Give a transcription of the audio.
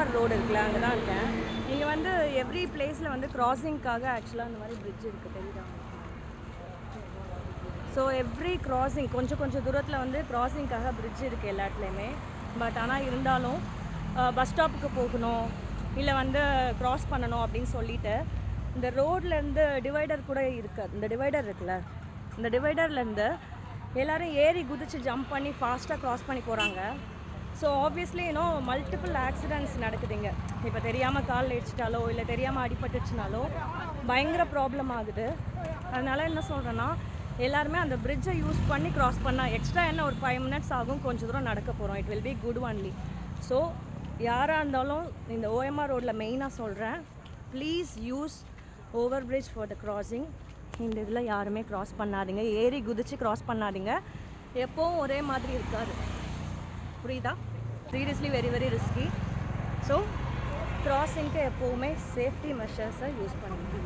OMR road இருக்குல்ல, அங்கே தான் இருக்கேன். இங்கே வந்து எவ்ரி பிளேஸில் வந்து கிராசிங்க்காக ஆக்சுவலாக அந்த மாதிரி பிரிட்ஜ் இருக்குது, தெரியுதா? ஸோ எவ்ரி கிராசிங் கொஞ்சம் தூரத்தில் வந்து கிராசிங்க்காக பிரிட்ஜ் இருக்குது எல்லா இடத்துலையுமே. பட் ஆனால் இருந்தாலும் பஸ் ஸ்டாப்புக்கு போகணும் இல்லை வந்து க்ராஸ் பண்ணணும் அப்படின்னு சொல்லிட்டு இந்த ரோட்லேருந்து டிவைடர் கூட இருக்காது. இந்த டிவைடர் இருக்குல்ல, இந்த டிவைடர்லேருந்து எல்லோரும் ஏறி குதித்து ஜம்ப் பண்ணி ஃபாஸ்ட்டாக க்ராஸ் பண்ணி போகிறாங்க. ஸோ ஆப்வியஸ்லி மல்டிபிள் ஆக்சிடெண்ட்ஸ் நடக்குதுங்க. இப்போ தெரியாமல் கால் அடிச்சிட்டாலோ இல்லை தெரியாமல் அடிபட்டுச்சுனாலோ பயங்கர ப்ராப்ளம் ஆகுது. அதனால் என்ன சொல்கிறேன்னா, எல்லாருமே அந்த பிரிட்ஜை யூஸ் பண்ணி க்ராஸ் பண்ணால் எக்ஸ்ட்ரா என்ன ஒரு 5 minutes ஆகும், கொஞ்சம் தூரம் நடக்க போகிறோம். It will be good only. So யாராக இருந்தாலும் இந்த OMR ரோடில் மெயினாக சொல்கிறேன், please use over bridge for the crossing. இந்த இதில் யாருமே க்ராஸ் பண்ணாதீங்க, ஏறி குதித்து க்ராஸ் பண்ணாதீங்க. எப்போவும் ஒரே மாதிரி இருக்காது, புரியுதா? Seriously very very risky. So கிராசிங்க்கு எப்போவுமே சேஃப்டி மெஷர்ஸை யூஸ் பண்ணுங்க.